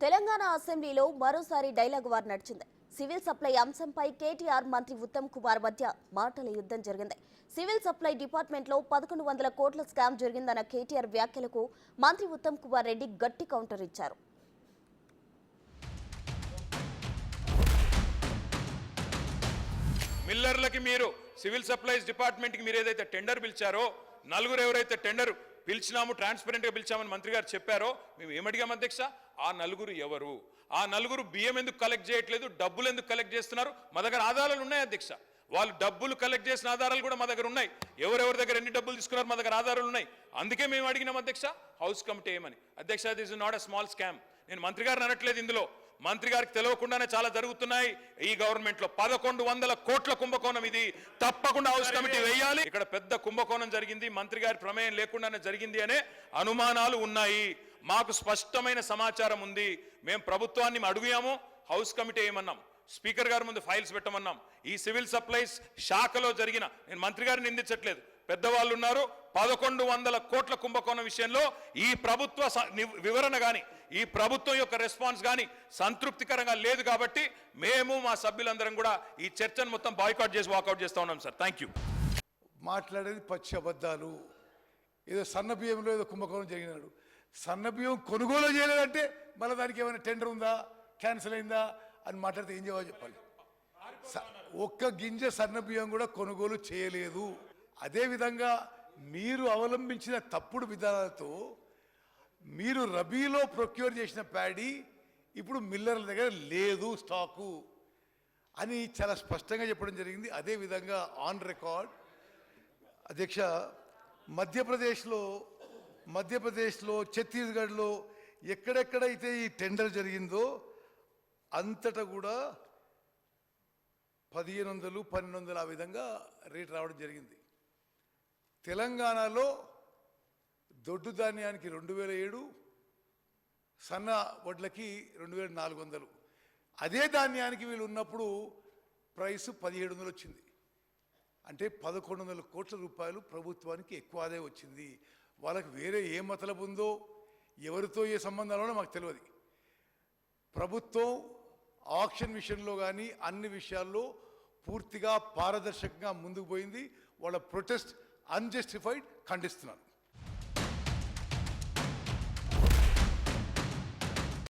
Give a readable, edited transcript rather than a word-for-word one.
తెలంగాణ అసెంబ్లీలో మరోసారి dialogue war నడిచింది. సివిల్ సప్లై అంశంపై కేటీఆర్ మంత్రి ఉత్తమ్ కుమార్ మధ్య మాటల యుద్ధం జరిగింది. సివిల్ సప్లై డిపార్ట్మెంట్ లో 1100 కోట్ల స్కామ్ జరిగిందన్న కేటీఆర్ వ్యాఖ్యలకు మంత్రి ఉత్తమ్ కుమార్ రెడ్డి గట్టి కౌంటర్ ఇచ్చారు. మిల్లర్లకి మీరు సివిల్ సప్లైస్ డిపార్ట్మెంట్ కి మీరు ఏదైతే టెండర్ పిలిచారో, నలుగురు ఎవరైతే టెండర్ పిలిచినాము ట్రాన్స్పరెంట్ గా పిలిచామని మంత్రి గారు చెప్పారో, మేము ఏమడిగాం అధ్యక్ష? ఆ నలుగురు ఎవరు? ఆ నలుగురు బియ్యం ఎందుకు కలెక్ట్ చేయట్లేదు, డబ్బులు ఎందుకు కలెక్ట్ చేస్తున్నారు? మా దగ్గర ఆధారాలు ఉన్నాయి అధ్యక్ష. వాళ్ళు డబ్బులు కలెక్ట్ చేసిన ఆధారాలు కూడా మా దగ్గర ఉన్నాయి. ఎవరెవరి దగ్గర ఎన్ని డబ్బులు తీసుకున్నారు మా దగ్గర ఆధారాలు ఉన్నాయి. అందుకే మేము అడిగినాం అధ్యక్ష హౌస్ కమిటీ ఏమని. అధ్యక్ష, this is not a small scam. నేను మంత్రి గారిని అనట్లేదు. ఇందులో మంత్రి గారికి తెలియకుండానే చాలా జరుగుతున్నాయి ఈ గవర్నమెంట్ లో. 1100 కోట్ల కుంభకోణం ఇది. తప్పకుండా హౌస్ కమిటీ వేయాలి. ఇక్కడ పెద్ద కుంభకోణం జరిగింది, మంత్రి గారి ప్రమేయం లేకుండానే జరిగింది అనే అనుమానాలు ఉన్నాయి. మాకు స్పష్టమైన సమాచారం ఉంది. మేము ప్రభుత్వాన్ని అడుగుయాము, హౌస్ కమిటీ ఏమన్నాం, స్పీకర్ గారి ముందు ఫైల్స్ పెట్టమన్నాం. ఈ సివిల్ సప్లైస్ శాఖలో జరిగిన, నేను మంత్రి గారిని నిందించట్లేదు, పెద్దవాళ్ళు ఉన్నారు, 1100 కోట్ల కుంభకోణం విషయంలో ఈ ప్రభుత్వ వివరణ కానీ ఈ ప్రభుత్వం యొక్క రెస్పాన్స్ కానీ సంతృప్తికరంగా లేదు. కాబట్టి మేము మా సభ్యులందరం కూడా ఈ చర్చను మొత్తం బాయ్కాట్ చేసి వాకౌట్ చేస్తా ఉన్నాం సార్. Thank you. మాట్లాడేది పచ్చి అబద్ధాలు. ఏదో సన్న బియ్యంలో ఏదో కుంభకోణం జరిగినాడు. సన్న బియ్యం కొనుగోలు చేయలేదంటే మళ్ళీ దానికి ఏమైనా టెండర్ ఉందా, క్యాన్సిల్ అయిందా అని మాట్లాడితే ఏం జవాబు చెప్పాలి? ఒక్క గింజ సన్న బియ్యం కూడా కొనుగోలు చేయలేదు. అదేవిధంగా మీరు అవలంబించిన తప్పుడు విధానాలతో మీరు రబీలో ప్రొక్యూర్ చేసిన ప్యాడీ ఇప్పుడు మిల్లర్ల దగ్గర లేదు స్టాకు అని చాలా స్పష్టంగా చెప్పడం జరిగింది. అదేవిధంగా ఆన్ రికార్డ్ అధ్యక్ష, మధ్యప్రదేశ్లో ఛత్తీస్గఢ్లో ఎక్కడెక్కడైతే ఈ టెండర్ జరిగిందో అంతటా కూడా 1500, 1200 ఆ విధంగా రేట్ రావడం జరిగింది. తెలంగాణలో దొడ్డు ధాన్యానికి 2007, సన్న వడ్లకి 2400. అదే ధాన్యానికి వీళ్ళు ఉన్నప్పుడు ప్రైస్ 1700 వచ్చింది. అంటే 1100 కోట్ల రూపాయలు ప్రభుత్వానికి ఎక్కువ ఆదాయం వచ్చింది. వాళ్ళకి వేరే ఏ మతలబు ఉందో, ఎవరితో ఏ సంబంధాలు మాకు తెలియదు. ప్రభుత్వం ఆక్షన్ విషయంలో కానీ అన్ని విషయాల్లో పూర్తిగా పారదర్శకంగా ముందుకు పోయింది. వాళ్ళ ప్రొటెస్ట్ అన్జస్టిఫైడ్ ఖండిస్తున్నాను.